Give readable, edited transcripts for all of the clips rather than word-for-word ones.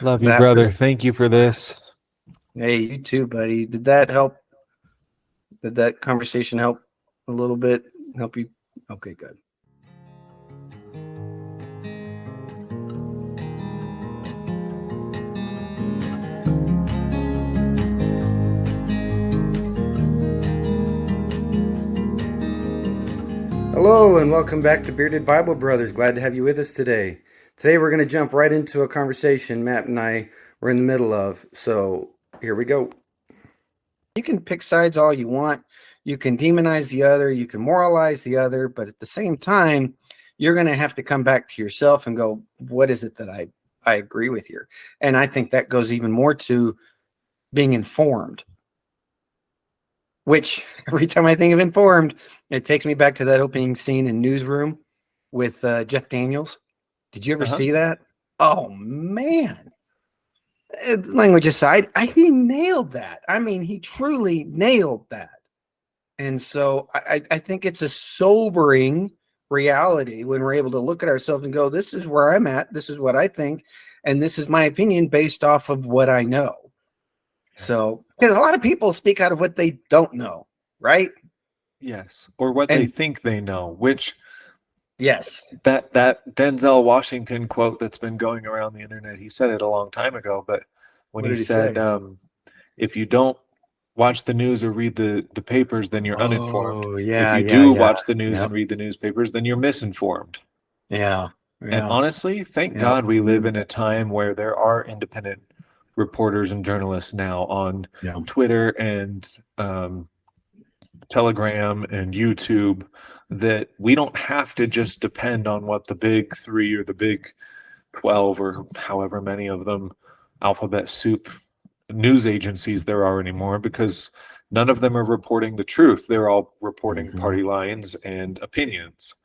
Love you, That was, brother. Thank you for this. hey, you too, buddy. Did that help? Did that conversation help a little bit? Help you? Okay, good. Hello, and welcome back to Bearded Bible Brothers. Glad to have you with us today. Today, we're going to jump right into a conversation Matt and I were in the middle of. So, here we go. You can pick sides all you want. You can demonize the other. You can moralize the other. But at the same time, you're going to have to come back to yourself and go, what is it that I agree with here? And I think that goes even more to being informed, which every time I think of informed, it takes me back to that opening scene in Newsroom with Jeff Daniels. Did you ever see that? Oh, man. Language aside, he nailed that. I mean, he truly nailed that. And so I think it's a sobering reality when we're able to look at ourselves and go, this is where I'm at. This is what I think. And this is my opinion based off of what I know. So, because a lot of people speak out of what they don't know, right? Yes, or what they think they know, which yes, that Denzel Washington quote that's been going around the internet, he said it a long time ago, but when what he did he said, say? if you don't watch the news or read the papers, then you're uninformed. Oh, If yeah, you yeah, do yeah. watch the news and Yep. read the newspapers, then you're misinformed. Yeah. And Yeah. honestly, thank Yep. God we live in a time where there are independent reporters and journalists now on Yeah. Twitter and Telegram and YouTube, that we don't have to just depend on what the big three or the big 12 or however many of them alphabet soup news agencies there are anymore, because none of them are reporting the truth. They're all reporting Mhm. party lines and opinions.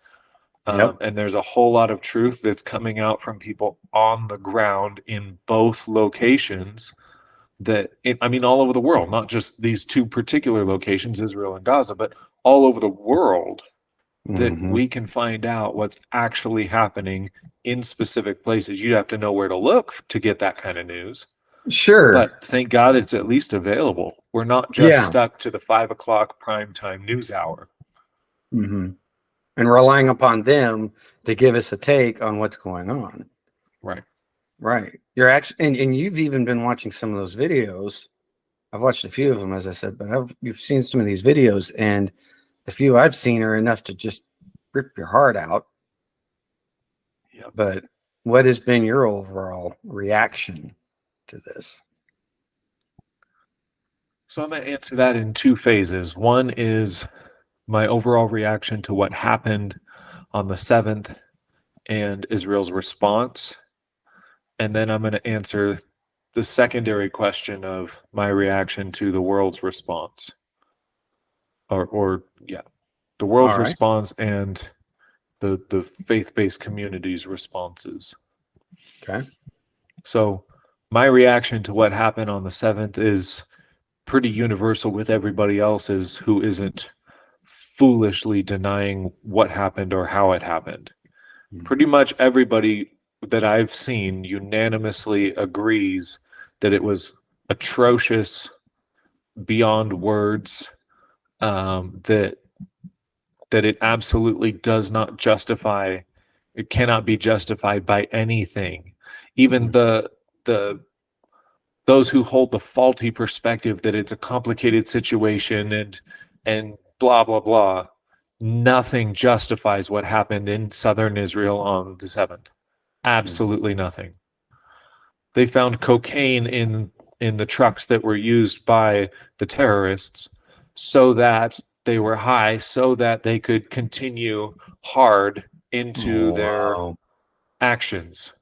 Yep. And there's a whole lot of truth that's coming out from people on the ground in both locations, I mean, all over the world, not just these two particular locations, Israel and Gaza, but all over the world, that Mhm. we can find out what's actually happening in specific places. You have to know where to look to get that kind of news. Sure. But thank God it's at least available. We're not just Yeah. stuck to the 5 o'clock primetime news hour. Mhm. And relying upon them to give us a take on what's going on. Right. Right. You're actually, and you've even been watching some of those videos. I've watched a few of them, as I said, but you've seen some of these videos, and the few I've seen are enough to just rip your heart out. Yep. But what has been your overall reaction to this? So I'm going to answer that in two phases. One is my overall reaction to what happened on the 7th and Israel's response. And then I'm going to answer the secondary question of my reaction to the world's response. Yeah, the world's All right. response and the faith-based community's responses. Okay. So my reaction to what happened on the 7th is pretty universal with everybody else's who isn't foolishly denying what happened or how it happened. Pretty much everybody that I've seen unanimously agrees that it was atrocious beyond words, that it absolutely does not justify, it cannot be justified by anything. Even the those who hold the faulty perspective that it's a complicated situation and blah blah blah, nothing justifies what happened in southern Israel on the 7th. Absolutely nothing. They found cocaine in the trucks that were used by the terrorists, so that they were high, so that they could continue hard into their Wow. actions.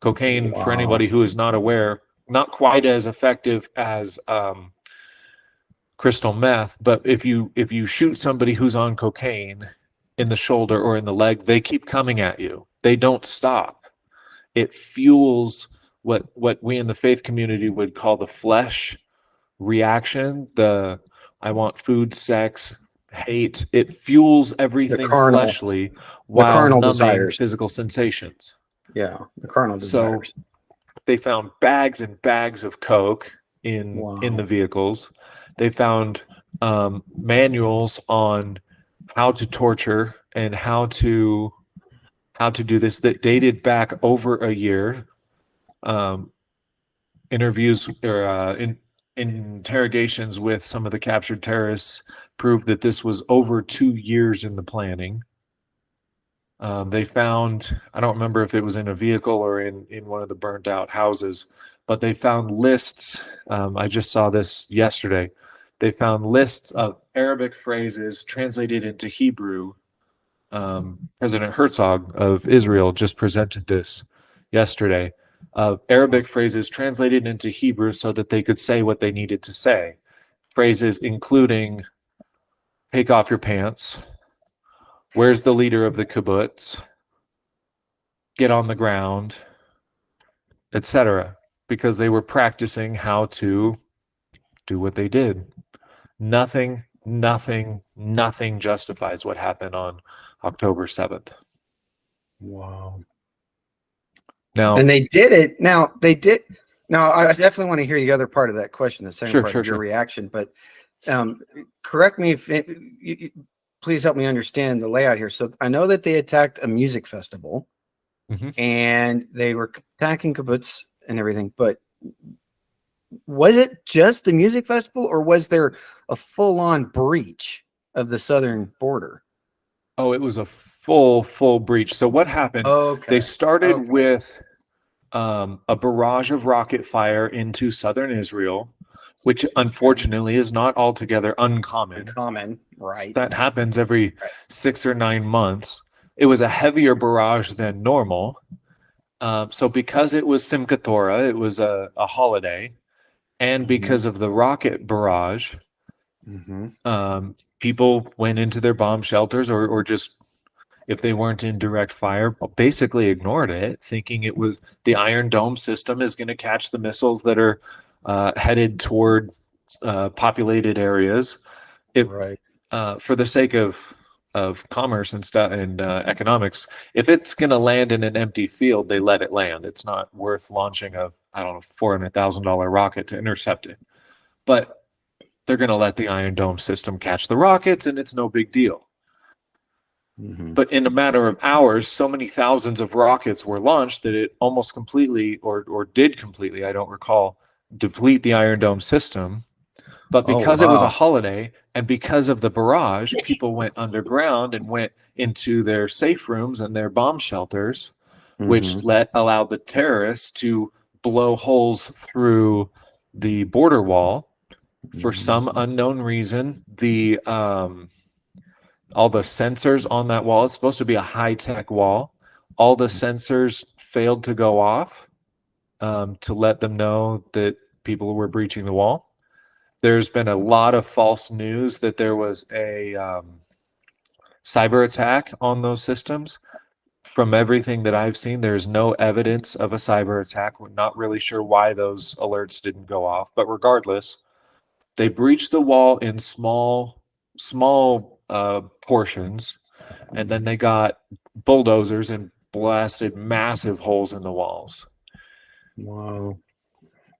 Cocaine, for Wow. anybody who is not aware, not quite as effective as crystal meth, but if you shoot somebody who's on cocaine in the shoulder or in the leg, they keep coming at you. They don't stop. It fuels what we in the faith community would call the flesh reaction. The I want food, sex, hate. It fuels The everything carnal, fleshly the while carnal numbing desires. physical sensations. Yeah, the carnal So desires. They found bags and bags of coke in Wow. the vehicles. They found manuals on how to torture and how to do this that dated back over a year. Um, interviews or interrogations with some of the captured terrorists proved that this was over 2 years in the planning. They found, I don't remember if it was in a vehicle or in one of the burnt out houses, but they found lists. I just saw this yesterday. They found lists of Arabic phrases translated into Hebrew. President Herzog of Israel just presented this yesterday, of Arabic phrases translated into Hebrew so that they could say what they needed to say. Phrases including, take off your pants, where's the leader of the kibbutz, get on the ground, etc., because they were practicing how to do what they did. Nothing justifies what happened on October 7th. Wow. Now, And they did it. Now they did. Now I definitely want to hear the other part of that question, the second part of your reaction. But correct me if please help me understand the layout here. So I know that they attacked a music festival, and they were attacking kibbutz and everything. But was it just the music festival, or was there a full-on breach of the southern border? Oh, it was a full breach. So what happened? They started with a barrage of rocket fire into southern Israel, which unfortunately is not altogether uncommon. Right? That happens every 6 or 9 months. It was a heavier barrage than normal. So because it was Simchat Torah, it was a holiday, and because of the rocket barrage, people went into their bomb shelters or just, if they weren't in direct fire, basically ignored it, thinking it was the Iron Dome system is going to catch the missiles that are headed toward populated areas. For the sake of commerce and stuff and economics, if it's going to land in an empty field, they let it land. It's not worth launching a, I don't know, $400,000 rocket to intercept it. But they're going to let the Iron Dome system catch the rockets, and it's no big deal. But in a matter of hours, so many thousands of rockets were launched that it almost completely, or did completely, I don't recall, deplete the Iron Dome system. But because it was a holiday and because of the barrage, people went underground and went into their safe rooms and their bomb shelters, which allowed the terrorists to blow holes through the border wall. For some unknown reason, all the sensors on that wall, it's supposed to be a high-tech wall, all the sensors failed to go off to let them know that people were breaching the wall. There's been a lot of false news that there was a cyber attack on those systems. From everything that I've seen, there's no evidence of a cyber attack. We're not really sure why those alerts didn't go off, but regardless, they breached the wall in small portions, and then they got bulldozers and blasted massive holes in the walls. Wow.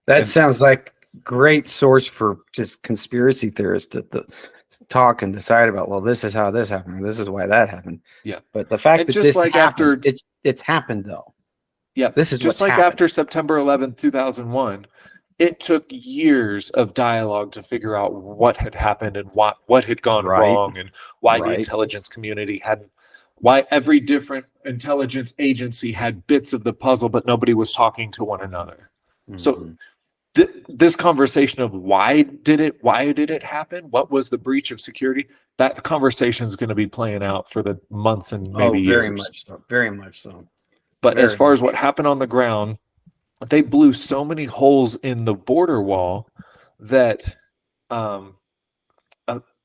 That sounds like great source for just conspiracy theorists to talk and decide about, well, this is how this happened, or this is why that happened. Yeah. But the fact that this like happened, it's happened though. Yeah. This is just like happened. After September 11th, 2001, it took years of dialogue to figure out what had happened and what had gone wrong, and why the intelligence community hadn't, why every different intelligence agency had bits of the puzzle, but nobody was talking to one another. So this conversation of why did it happen? What was the breach of security? That conversation is going to be playing out for the months and maybe years. Very much so. But as far as what happened on the ground, they blew so many holes in the border wall that a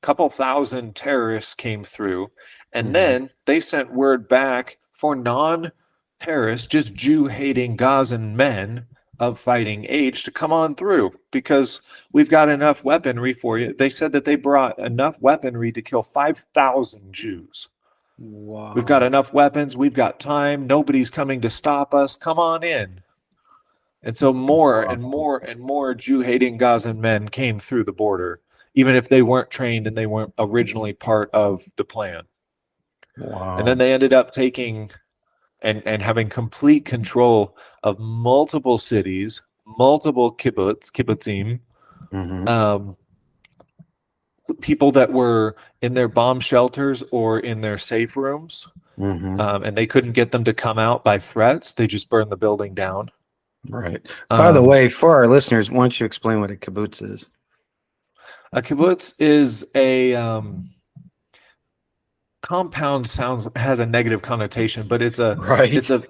couple thousand terrorists came through, and then they sent word back for non-terrorists, just Jew-hating Gazan men of fighting age to come on through, because we've got enough weaponry for you. They said that they brought enough weaponry to kill 5,000 Jews. Wow. We've got enough weapons. We've got time. Nobody's coming to stop us. Come on in. And so more and more and more Jew-hating Gazan men came through the border, even if they weren't trained and they weren't originally part of the plan. And then Wow. they ended up taking and having complete control of multiple cities, multiple kibbutzim, Mm-hmm. um, people that were in their bomb shelters or in their safe rooms, Mm-hmm. and they couldn't get them to come out by threats. They just burned the building down. Right. By the Um, way, for our listeners, why don't you explain what a kibbutz is? a kibbutz is a compound has a negative connotation, but it's Right. a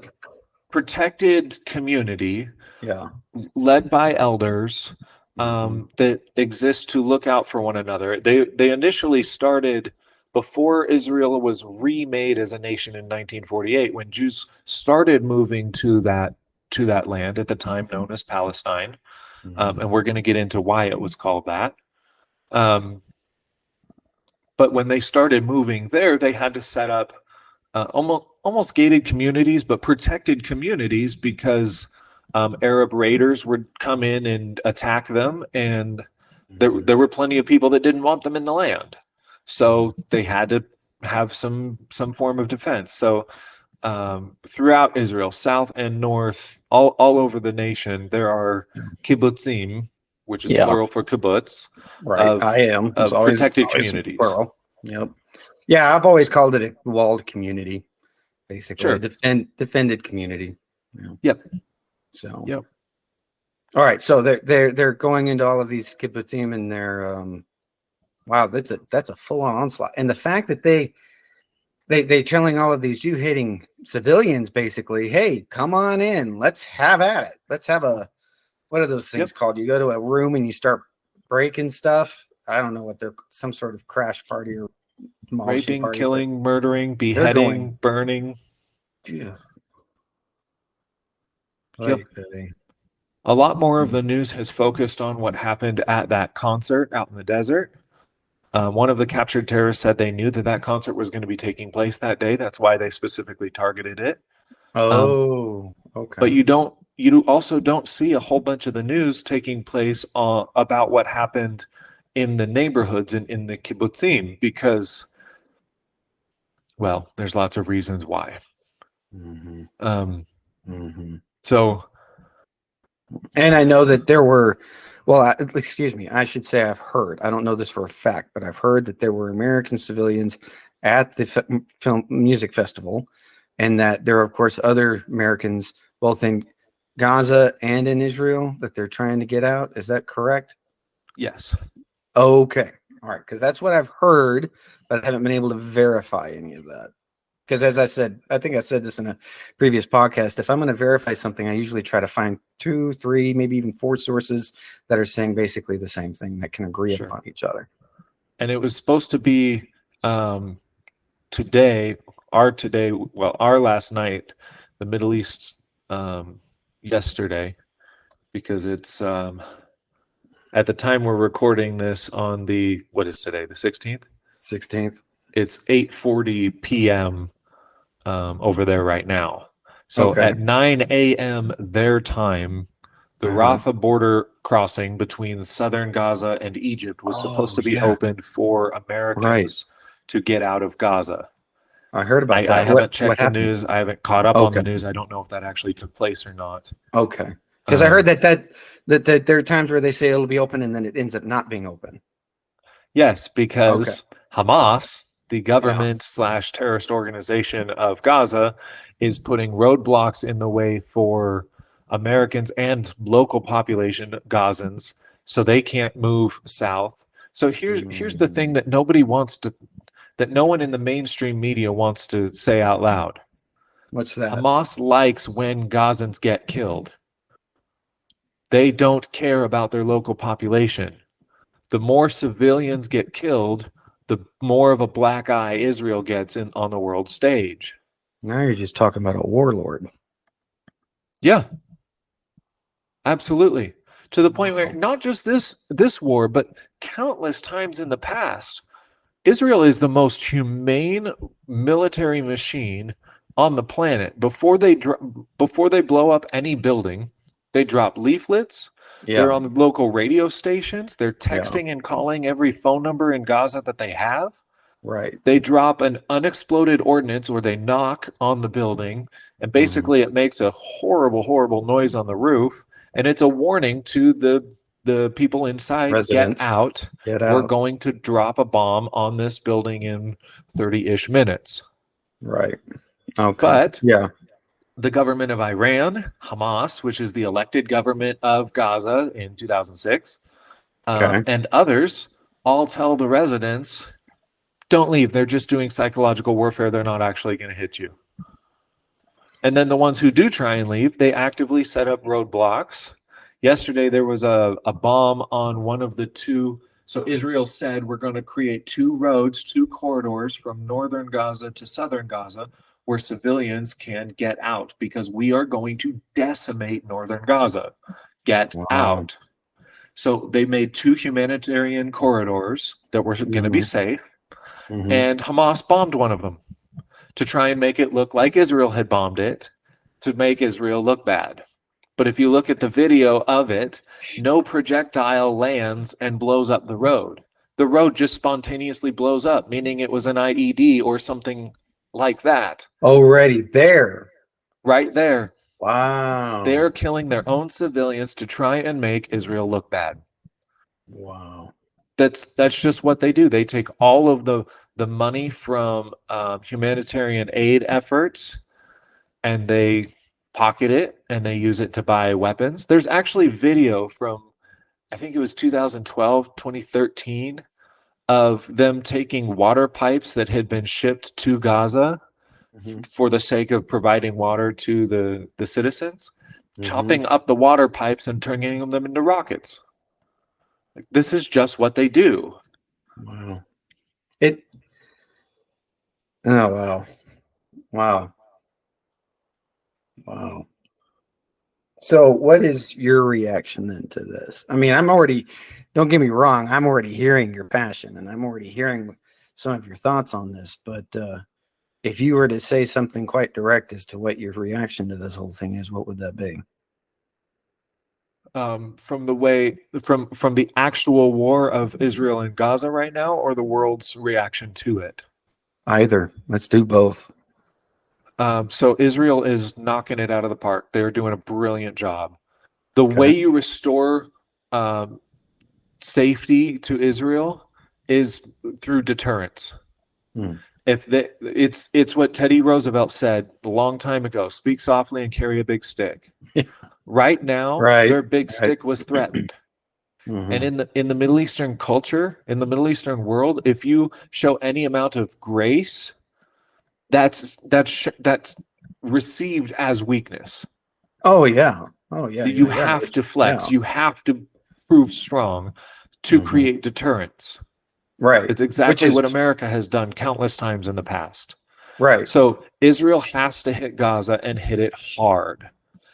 protected community Yeah. led by elders Mm-hmm. that exist to look out for one another. They initially started before Israel was remade as a nation in 1948, when Jews started moving to that land at the time known as Palestine, Mm-hmm. and we're going to get into why it was called that. Um, but when they started moving there, they had to set up almost gated communities, but protected communities because Arab raiders would come in and attack them, and there were plenty of people that didn't want them in the land, so they had to have some form of defense. So throughout Israel, south and north, all over the nation, there are kibbutzim, which is Yeah. plural for kibbutz, Right. of I am. It's protected always communities. plural. Yep. Yeah, I've always called it a walled community, basically Sure. a defended community. Yeah. Yep. So. Yep. All right. So they're going into all of these kibbutzim, and they're wow, that's a full on onslaught. And the fact that they telling all of these Jew hating civilians basically, hey, come on in, let's have at it. Let's have a, what are those things called? You go to a room and you start breaking stuff. I don't know what they're, some sort of crash party or demolishing Raping, party. killing, murdering, beheading, burning. Yes. Yep. A lot more of the news has focused on what happened at that concert out in the desert. One of the captured terrorists said they knew that that concert was going to be taking place that day. That's why they specifically targeted it. Oh, okay. But you also don't see a whole bunch of the news taking place about what happened in the neighborhoods and in the kibbutzim because, well, there's lots of reasons why. So, and I know that there were, well, excuse me, I should say I've heard, I don't know this for a fact, but I've heard that there were American civilians at the film music festival, and that there are, of course, other Americans both in Gaza and in Israel that they're trying to get out. Is that correct? yes. Okay. All right. Because that's what I've heard, but I haven't been able to verify any of that. Because as I said, I think I said this in a previous podcast, if I'm going to verify something, I usually try to find 2, 3, maybe even 4 sources that are saying basically the same thing that can agree upon each other. And it was supposed to be our last night, the Middle East yesterday, because it's at the time we're recording this on the, what is today, the 16th? 16th. It's 8:40 p.m. Over there right now. So at 9 a.m. their time, the Rafah border crossing between southern Gaza and Egypt was supposed to be opened for Americans to get out of Gaza. I heard about that. I haven't checked the news. I haven't caught up on the news. I don't know if that actually took place or not. Okay. Because I heard that there are times where they say it'll be open and then it ends up not being open. Yes, because Hamas, the government / terrorist organization of Gaza, is putting roadblocks in the way for Americans and local population Gazans, so they can't move south. So here's the thing that that no one in the mainstream media wants to say out loud. What's that? Hamas likes when Gazans get killed. They don't care about their local population. The more civilians get killed, the more of a black eye Israel gets on the world stage. Now you're just talking about a warlord. Yeah, absolutely. To the point where not just this war, but countless times in the past, Israel is the most humane military machine on the planet. Before they blow up any building, They drop leaflets. They're Yeah. on the local radio stations. They're Yeah. texting and calling every phone number in Gaza that they have. Right. They drop an unexploded ordnance or they knock on the building, and basically it makes a horrible, horrible noise on the roof. And it's a warning to the people inside, get Residents, out. get We're out. going to drop a bomb on this building in 30-ish minutes. Right. Okay. But Yeah. the government of Iran, Hamas, which is the elected government of Gaza in 2006, Okay. and others all tell the residents, don't leave. They're just doing psychological warfare. They're not actually going to hit you. And then the ones who do try and leave, they actively set up roadblocks. Yesterday, there was a bomb on one of the two. So Israel said, we're going to create two roads, two corridors from northern Gaza to southern Gaza where civilians can get out because we are going to decimate northern Gaza. Get Wow. out. So they made two humanitarian corridors that were going to be safe. And Hamas bombed one of them to try and make it look like Israel had bombed it, to make Israel look bad. But if you look at the video of it, no projectile lands and blows up the road. The road just spontaneously blows up, meaning it was an IED or something like that. Already there. Right there. Wow. They're killing their own civilians to try and make Israel look bad. Wow. That's just what they do. They take all of the money from humanitarian aid efforts and they pocket it and they use it to buy weapons. There's actually video from, I think it was 2012, 2013, of them taking water pipes that had been shipped to Gaza for the sake of providing water to the citizens, chopping up the water pipes and turning them into rockets. This is just what they do. Wow. Oh, wow. Wow. Wow. So what is your reaction then to this? I mean, don't get me wrong, I'm already hearing your passion and I'm already hearing some of your thoughts on this, but if you were to say something quite direct as to what your reaction to this whole thing is, what would that be? From the actual war of Israel and Gaza right now, or the world's reaction to it? Either. Let's do both. So Israel is knocking it out of the park. They're doing a brilliant job. The way you restore safety to Israel is through deterrence. It's what Teddy Roosevelt said a long time ago: speak softly and carry a big stick. Right now, their big stick was threatened. And in the Middle Eastern culture, in the Middle Eastern world, if you show any amount of grace, that's received as weakness. Oh yeah. You have to flex. Yeah. You have to prove strong to create deterrence. Right. It's exactly what America has done countless times in the past. Right. So Israel has to hit Gaza and hit it hard.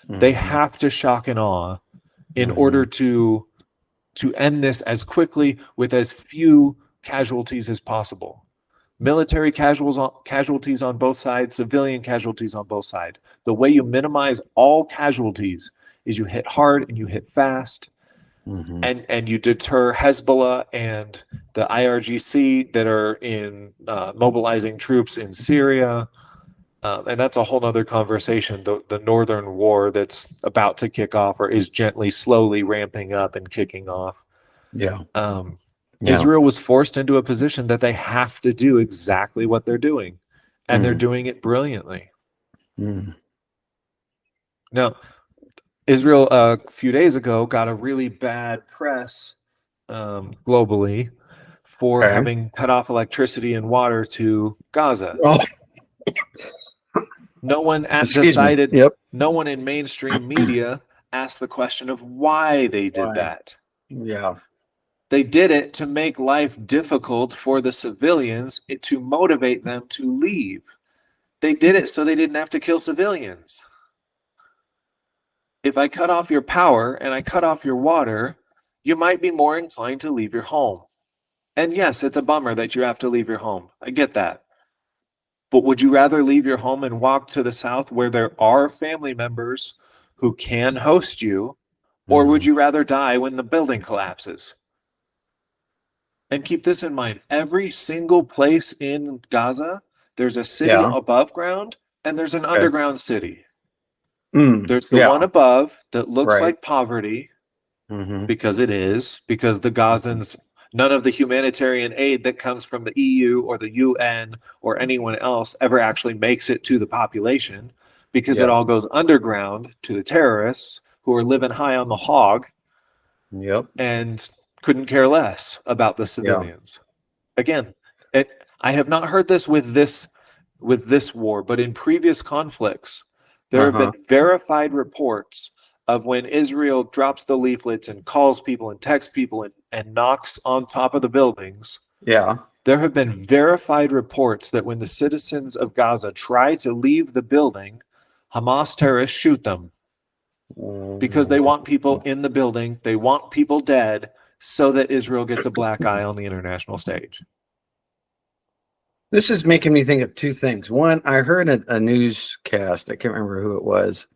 They have to shock and awe in order to end this as quickly with as few casualties as possible. Military casualties on both sides, civilian casualties on both sides. The way you minimize all casualties is you hit hard and you hit fast, and you deter Hezbollah and the IRGC that are in mobilizing troops in Syria. And that's a whole nother conversation. The northern war that's about to kick off or is gently, slowly ramping up and kicking off. Yeah. Israel was forced into a position that they have to do exactly what they're doing, and they're doing it brilliantly. Now, Israel a few days ago got a really bad press globally for having cut off electricity and water to Gaza. Oh. No one decided. No one in mainstream media asked the question of why they did that. Yeah. They did it to make life difficult for the civilians, to motivate them to leave. They did it so they didn't have to kill civilians. If I cut off your power and I cut off your water, you might be more inclined to leave your home. And yes, it's a bummer that you have to leave your home. I get that. But would you rather leave your home and walk to the south where there are family members who can host you, or would you rather die when the building collapses? And keep this in mind, every single place in Gaza, there's a city Yeah. above ground and there's an Okay. underground city. Mm, There's the yeah. one above that looks Right. like poverty, Mm-hmm. because it is, because the Gazans, none of the humanitarian aid that comes from the EU or the UN or anyone else ever actually makes it to the population, because it Yeah. all goes underground to the terrorists who are living high on the hog Yep. and couldn't care less about the Yeah. civilians. Again, I have not heard this with this war, but in previous conflicts, there have been verified reports of when Israel drops the leaflets and calls people and texts people and knocks on top of the buildings. Yeah. There have been verified reports that when the citizens of Gaza try to leave the building, Hamas terrorists shoot them because they want people in the building. They want people dead so that Israel gets a black eye on the international stage. This is making me think of two things. One, I heard a newscast, I can't remember who it was,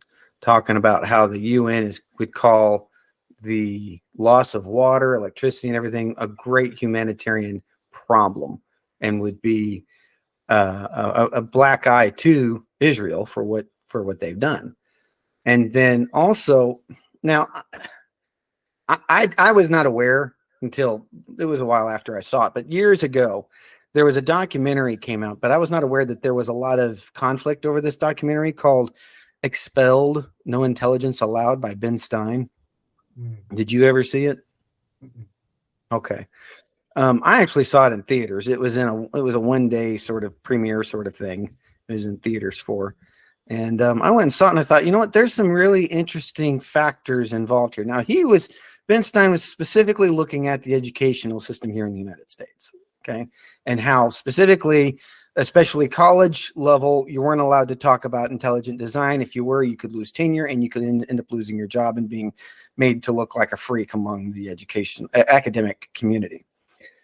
talking about how the UN would call the loss of water, electricity, and everything a great humanitarian problem, and would be a black eye to Israel for what they've done. And then also, now I was not aware until it was a while after I saw it, but years ago, there was a documentary came out, but I was not aware that there was a lot of conflict over this documentary called Expelled, No Intelligence Allowed by Ben Stein. Did you ever see it? Okay. I actually saw it in theaters. It was a 1 day sort of premiere sort of thing. It was in theaters for. And I went and saw it and I thought, you know what, there's some really interesting factors involved here. Now Ben Stein was specifically looking at the educational system here in the United States. Okay. And how specifically, especially college level, you weren't allowed to talk about intelligent design. If you were, you could lose tenure and you could end up losing your job and being made to look like a freak among the academic community.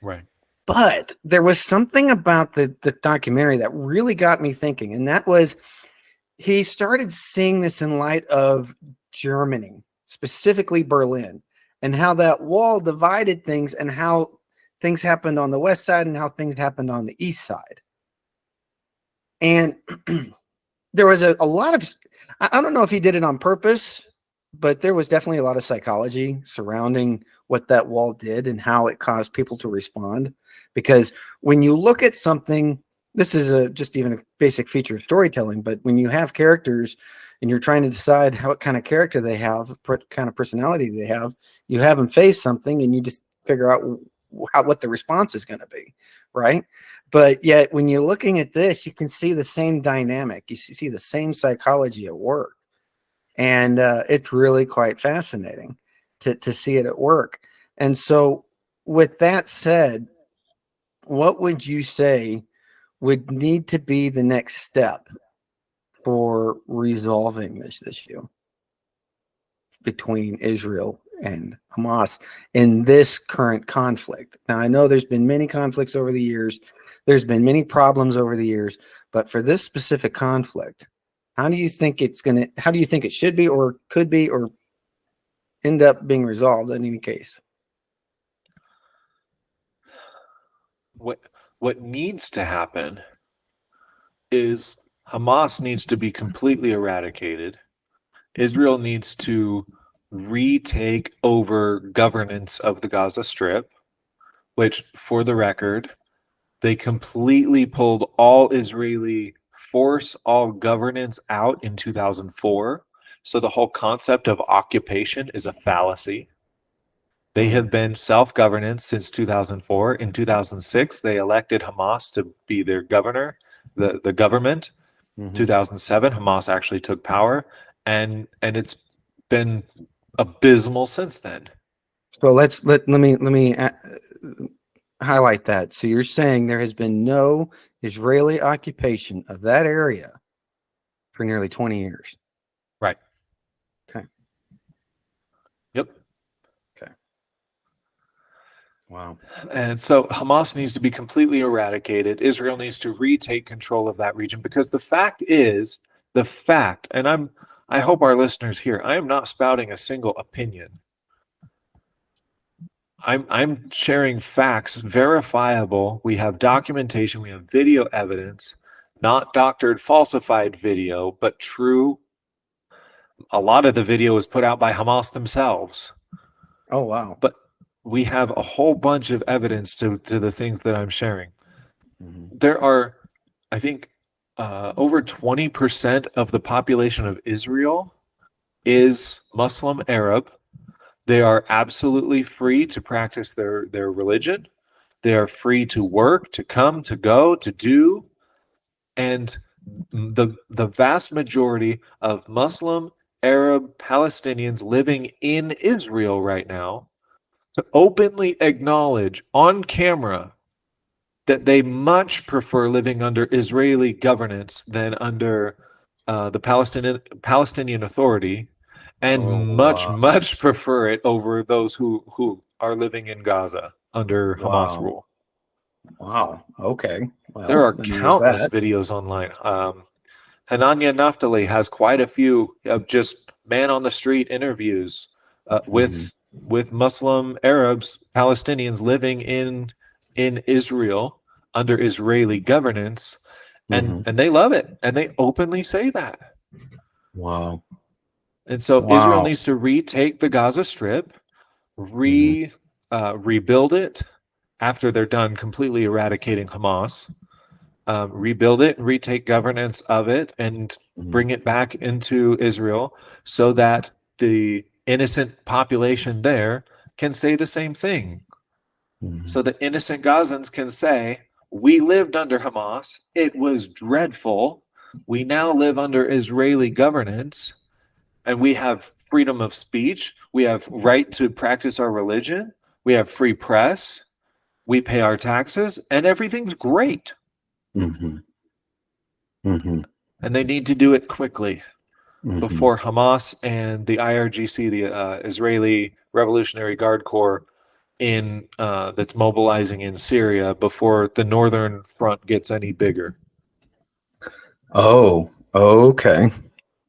Right. But there was something about the documentary that really got me thinking. And that was, he started seeing this in light of Germany, specifically Berlin, and how that wall divided things and how things happened on the west side and how things happened on the east side. And there was a lot of, I don't know if he did it on purpose, but there was definitely a lot of psychology surrounding what that wall did and how it caused people to respond. Because when you look at something, this is just even a basic feature of storytelling, but when you have characters and you're trying to decide what kind of character they have, what kind of personality they have, you have them face something and you just figure out what the response is going to be, right? But yet when you're looking at this, you can see the same dynamic. You see the same psychology at work. And it's really quite fascinating to see it at work. And so with that said, what would you say would need to be the next step for resolving this issue between Israel and Hamas in this current conflict? Now, I know there's been many conflicts over the years. There's been many problems over the years, but for this specific conflict, how do you think it should be or could be or end up being resolved in any case? What needs to happen is Hamas needs to be completely eradicated. Israel needs to retake over governance of the Gaza Strip, which, for the record, they completely pulled all Israeli force, all governance out in 2004. So the whole concept of occupation is a fallacy. They have been self-governance since 2004. In 2006, they elected Hamas to be their governor, the government. 2007, Hamas actually took power, and it's been abysmal since then. So let me highlight that. So you're saying there has been no Israeli occupation of that area for nearly 20 years. Right. Okay. Yep. Okay. Wow. And so Hamas needs to be completely eradicated. Israel needs to retake control of that region because the fact, and I hope our listeners hear, I am not spouting a single opinion. I'm sharing facts, verifiable. We have documentation, we have video evidence, not doctored, falsified video, but true. A lot of the video was put out by Hamas themselves. Oh, wow. But we have a whole bunch of evidence to the things that I'm sharing. Mm-hmm. There are, I think, over 20% of the population of Israel is Muslim Arab. They are absolutely free to practice their religion. They are free to work, to come, to go, to do. And the vast majority of Muslim Arab Palestinians living in Israel right now to openly acknowledge on camera that they much prefer living under Israeli governance than under the Palestinian Authority, and Oh, much prefer it over those who are living in Gaza under Hamas wow. rule. Wow. Okay. There Well, are then there's countless that. videos online. Hananya Naftali has quite a few of just man on the street interviews Mhm. with Muslim Arabs, Palestinians living in Israel under Israeli governance, and Mhm. they love it, and they openly say that. Wow. And so Israel Wow. needs to retake the Gaza Strip, Mhm. rebuild it after they're done completely eradicating Hamas, rebuild it, retake governance of it, and Mhm. bring it back into Israel so that the innocent population there can say the same thing. Mhm. So the innocent Gazans can say, we lived under Hamas. It was dreadful. We now live under Israeli governance, and we have freedom of speech. We have right to practice our religion. We have free press. We pay our taxes, and everything's great. Mhm. Mhm. And they need to do it quickly Mhm. before Hamas and the IRGC, the Israeli Revolutionary Guard Corps, that's mobilizing in Syria, before the northern front gets any bigger. Oh, okay.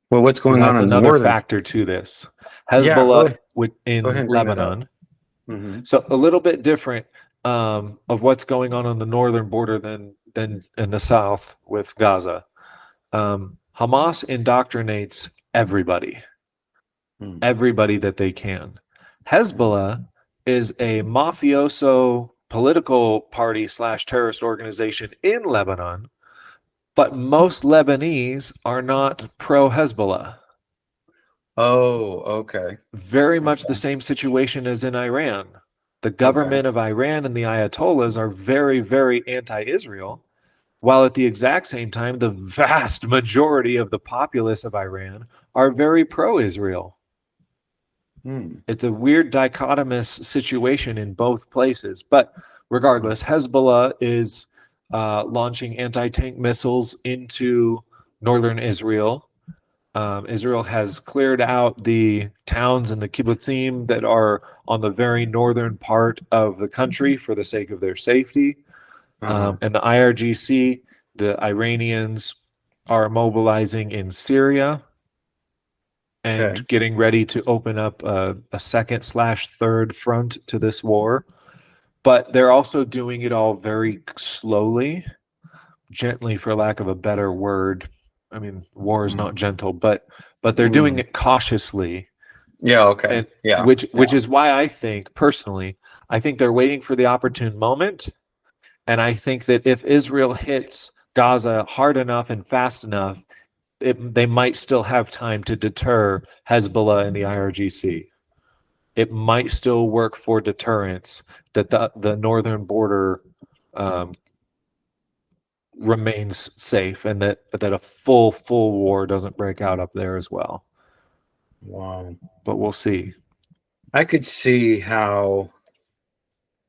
Well, what's So going on that's in the another northern? factor to this. Yeah, Hezbollah go in ahead and bring that up. Lebanon. Mm-hmm. So a little bit different of what's going on the northern border than in the south with Gaza. Hamas indoctrinates everybody that they can. Hezbollah is a mafioso political party / terrorist organization in Lebanon, but most Lebanese are not pro Hezbollah. Oh, okay. Very much the Okay. same situation as in Iran. The Okay. government of Iran and the Ayatollahs are very, very anti Israel, while at the exact same time, the vast majority of the populace of Iran are very pro Israel. Hmm. It's a weird dichotomous situation in both places. But regardless, Hezbollah is launching anti-tank missiles into northern Israel. Israel has cleared out the towns and the kibbutzim that are on the very northern part of the country for the sake of their safety. Uh-huh. And the IRGC, the Iranians, are mobilizing in Syria Okay. and getting ready to open up a second / third front to this war. But they're also doing it all very slowly, gently, for lack of a better word. I mean, war is not gentle, but they're doing Mm. it cautiously, Yeah, okay. and Yeah. which is why I think personally, I think they're waiting for the opportune moment, and I think that if Israel hits Gaza hard enough and fast enough, they might still have time to deter Hezbollah and the IRGC. It might still work for deterrence that the northern border um, remains safe, and that a full war doesn't break out up there as well. Wow. But we'll see. I could see how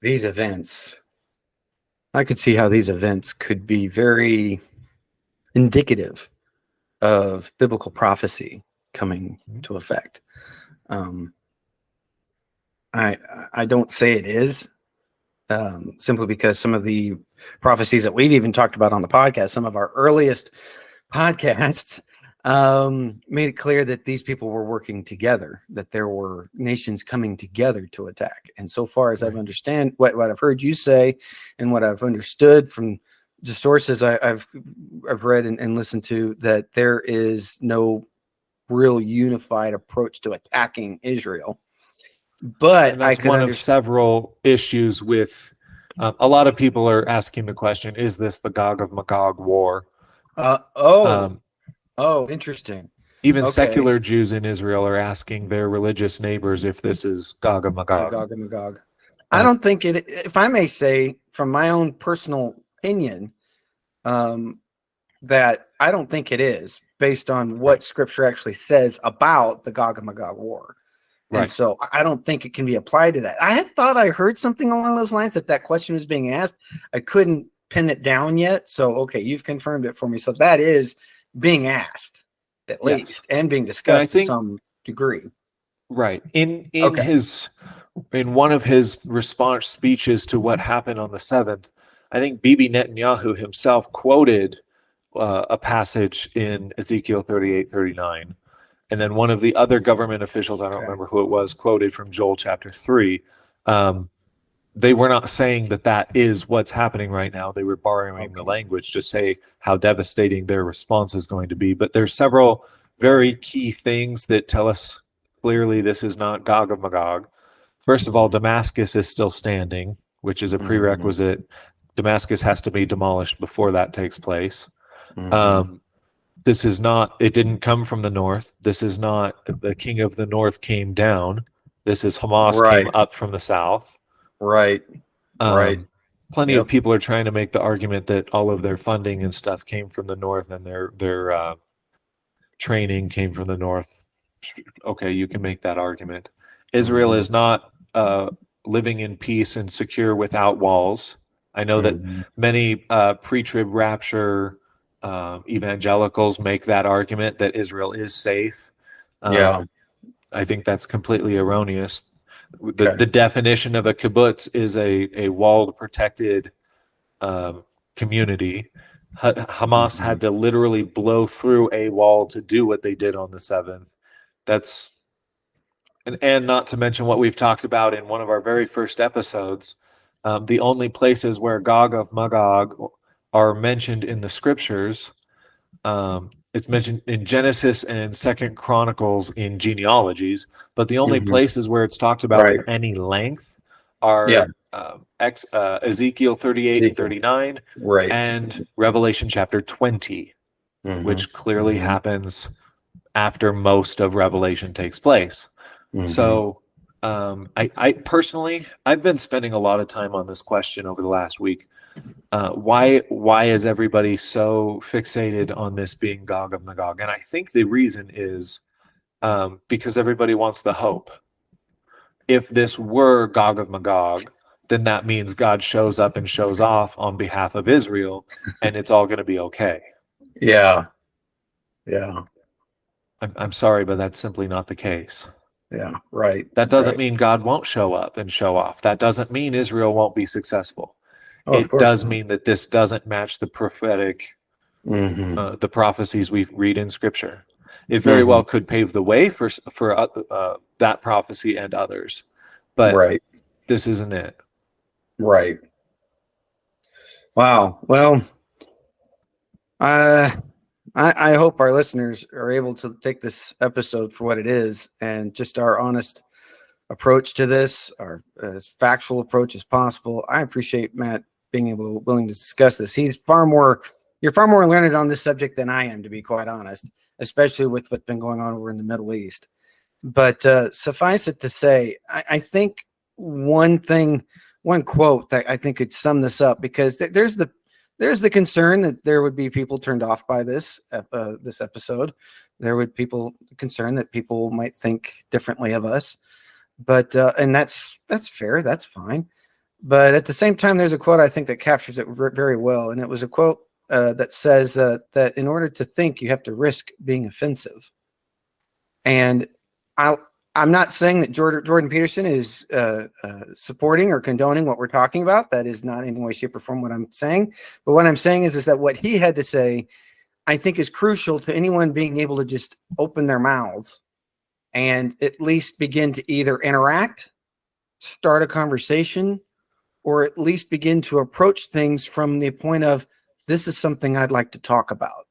these events, could be very indicative of biblical prophecy coming to effect. Um, I don't say it is, simply because some of the prophecies that we've even talked about on the podcast, some of our earliest podcasts, made it clear that these people were working together, that there were nations coming together to attack. And so far as I've understand what I've heard you say, and what I've understood from the sources I've read and listened to, that there is no real unified approach to attacking Israel. But And that's one of several issues with a lot of people are asking the question, is this the Gog of Magog war? Interesting. Even secular Jews in Israel are asking their religious neighbors if this is Gog of Magog. Gog and Magog. I don't think it, if I may say from my own personal opinion, that I don't think it is, based on what scripture actually says about the Gog and Magog war. And so I don't think it can be applied to that. I had thought I heard something along those lines, that question was being asked. I couldn't pin it down yet. So, okay, you've confirmed it for me. So that is being asked, at least, and being discussed to some degree. Right. In one of his response speeches to what happened on the 7th, I think Bibi Netanyahu himself quoted a passage in Ezekiel 38:39. And then one of the other government officials, I don't remember who it was, quoted from Joel chapter 3. They were not saying that that is what's happening right now. They were borrowing the language to say how devastating their response is going to be. But there's several very key things that tell us clearly this is not Gog of Magog. First of all, Damascus is still standing, which is a prerequisite. Damascus has to be demolished before that takes place. This is not, it didn't come from the north. This is not the king of the north came down. This is Hamas came up from the south. Plenty of people are trying to make the argument that all of their funding and stuff came from the north, and their training came from the north. Okay, you can make that argument. Israel is not living in peace and secure without walls. I know that many pre-trib rapture evangelicals make that argument that Israel is safe. I think that's completely erroneous. The definition of a kibbutz is a walled, protected community. Hamas had to literally blow through a wall to do what they did on the 7th. That's and not to mention what we've talked about in one of our very first episodes. The only places where Gog of Magog are mentioned in the scriptures, it's mentioned in Genesis and Second Chronicles in genealogies, but the only places where it's talked about with any length are Ezekiel 38 and 39 and Revelation chapter 20, which clearly happens after most of Revelation takes place. So I personally, I've been spending a lot of time on this question over the last week. Why is everybody so fixated on this being Gog of Magog? And I think the reason is because everybody wants the hope. If this were Gog of Magog, then that means God shows up and shows off on behalf of Israel, and it's all going to be okay. I'm sorry, but that's simply not the case. That doesn't mean God won't show up and show off. That doesn't mean Israel won't be successful. It does mean that this doesn't match the prophetic, the prophecies we read in Scripture. It very well could pave the way for that prophecy and others, but this isn't it. Wow. Well, I hope our listeners are able to take this episode for what it is, and just our honest approach to this, our as factual approach as possible. I appreciate Matt being willing to discuss this. You're far more learned on this subject than I am, to be quite honest, especially with what's been going on over in the Middle East. But suffice it to say, I think one quote that I think could sum this up, because there's the concern that there would be people turned off by this episode. There would people concerned that people might think differently of us, but and that's fair, that's fine. But at the same time, there's a quote I think that captures it very well, and it was a quote that says that in order to think, you have to risk being offensive. And I'm not saying that Jordan Peterson is supporting or condoning what we're talking about. That is not in any way, shape, or form what I'm saying. But what I'm saying is that what he had to say, I think is crucial to anyone being able to just open their mouths and at least begin to either interact, start a conversation, or at least begin to approach things from the point of, this is something I'd like to talk about.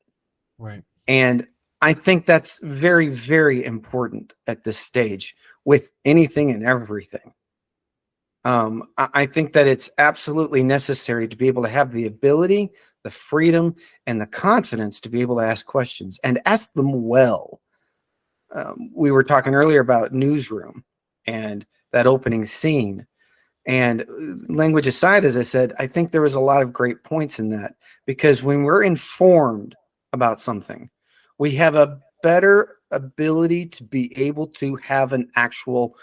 Right. And I think that's very, very important at this stage with anything and everything. I think that it's absolutely necessary to be able to have the ability, the freedom, and the confidence to be able to ask questions and ask them well. We were talking earlier about Newsroom and that opening scene. And language aside, as I said, I think there was a lot of great points in that, because when we're informed about something, we have a better ability to be able to have an actual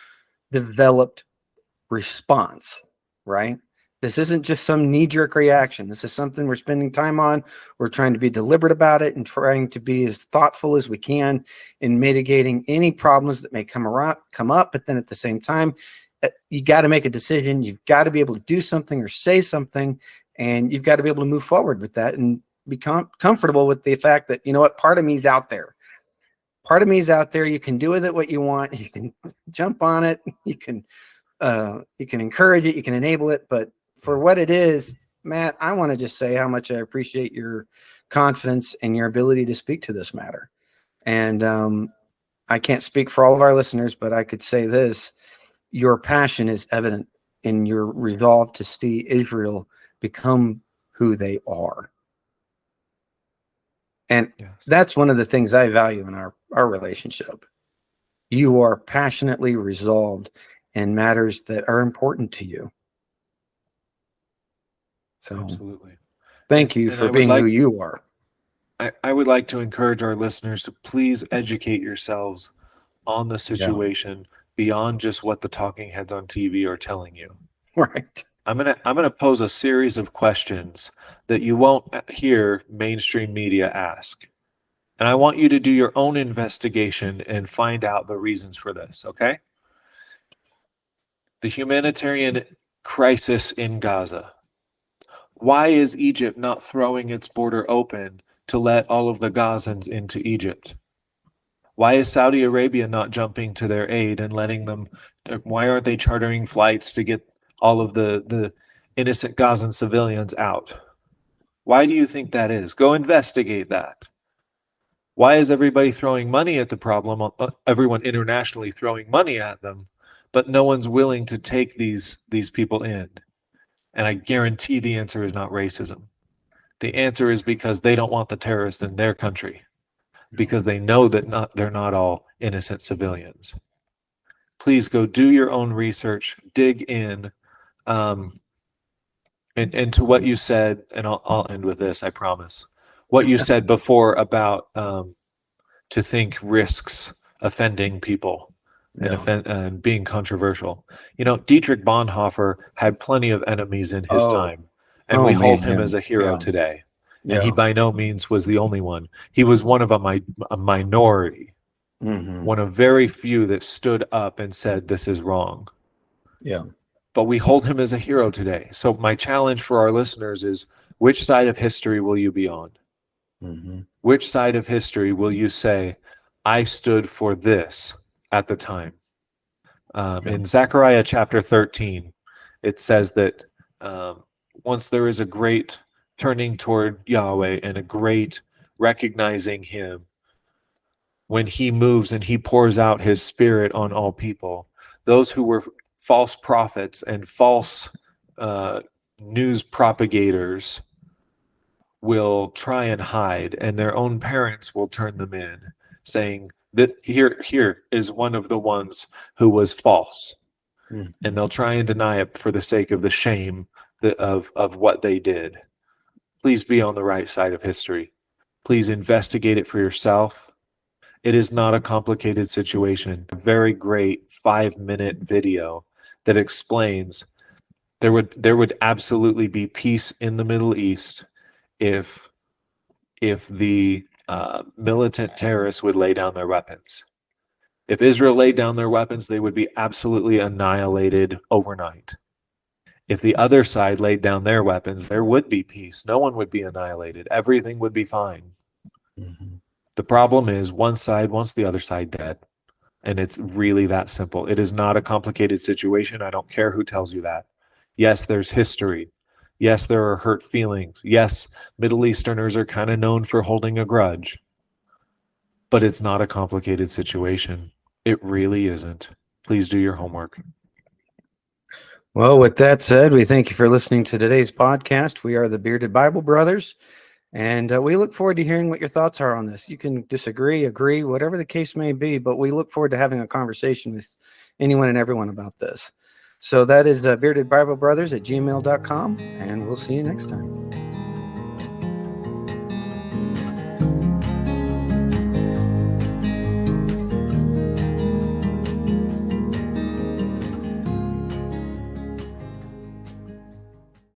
developed response, right? This isn't just some knee-jerk reaction. This is something we're spending time on. We're trying to be deliberate about it and trying to be as thoughtful as we can in mitigating any problems that may come up. But then at the same time, you got to make a decision. You've got to be able to do something or say something, and you've got to be able to move forward with that and be comfortable with the fact that, you know what, part of me's out there. Part of me's out there. You can do with it what you want. You can jump on it. You can encourage it. You can enable it. But for what it is, Matt, I want to just say how much I appreciate your confidence and your ability to speak to this matter. And I can't speak for all of our listeners, but I could say this. Your passion is evident in your resolve to see Israel become who they are. And that's one of the things I value in our relationship. You are passionately resolved in matters that are important to you. So absolutely. Thank you for being who you are. I would like to encourage our listeners to please educate yourselves on the situation beyond just what the talking heads on TV are telling you. Right. I'm gonna pose a series of questions that you won't hear mainstream media ask. And I want you to do your own investigation and find out the reasons for this, okay? The humanitarian crisis in Gaza. Why is Egypt not throwing its border open to let all of the Gazans into Egypt? Why is Saudi Arabia not jumping to their aid and letting them? Why aren't they chartering flights to get all of the innocent Gazan civilians out? Why do you think that is? Go investigate that. Why is everybody throwing money at the problem? Everyone internationally throwing money at them, but no one's willing to take these people in. And I guarantee the answer is not racism. The answer is because they don't want the terrorists in their country, because they know that they're not all innocent civilians. Please go do your own research, dig in, and to what you said, and I'll end with this, I promise. What you said before about to think risks offending people and being controversial. You know, Dietrich Bonhoeffer had plenty of enemies in his time, and we hold him as a hero today. And he by no means was the only one. He was one of a minority, one of very few that stood up and said, this is wrong. Yeah. But we hold him as a hero today. So my challenge for our listeners is, which side of history will you be on? Which side of history will you say, I stood for this at the time? In Zechariah chapter 13, it says that once there is a great turning toward Yahweh and a great recognizing him, when he moves and he pours out his spirit on all people, those who were false prophets and false news propagators will try and hide, and their own parents will turn them in, saying that here is one of the ones who was false. And they'll try and deny it for the sake of the shame of what they did. Please be on the right side of history. Please investigate it for yourself. It is not a complicated situation. A very great 5-minute video that explains there would absolutely be peace in the Middle East if the militant terrorists would lay down their weapons. If Israel laid down their weapons, they would be absolutely annihilated overnight. If the other side laid down their weapons, there would be peace. No one would be annihilated. Everything would be fine. Mm-hmm. The problem is one side wants the other side dead. And it's really that simple. It is not a complicated situation. I don't care who tells you that. Yes, there's history. Yes, there are hurt feelings. Yes, Middle Easterners are kind of known for holding a grudge. But it's not a complicated situation. It really isn't. Please do your homework. Well, with that said, we thank you for listening to today's podcast. We are the Bearded Bible Brothers, and we look forward to hearing what your thoughts are on this. You can disagree, agree, whatever the case may be, but we look forward to having a conversation with anyone and everyone about this. So that is beardedbiblebrothers@gmail.com, and we'll see you next time.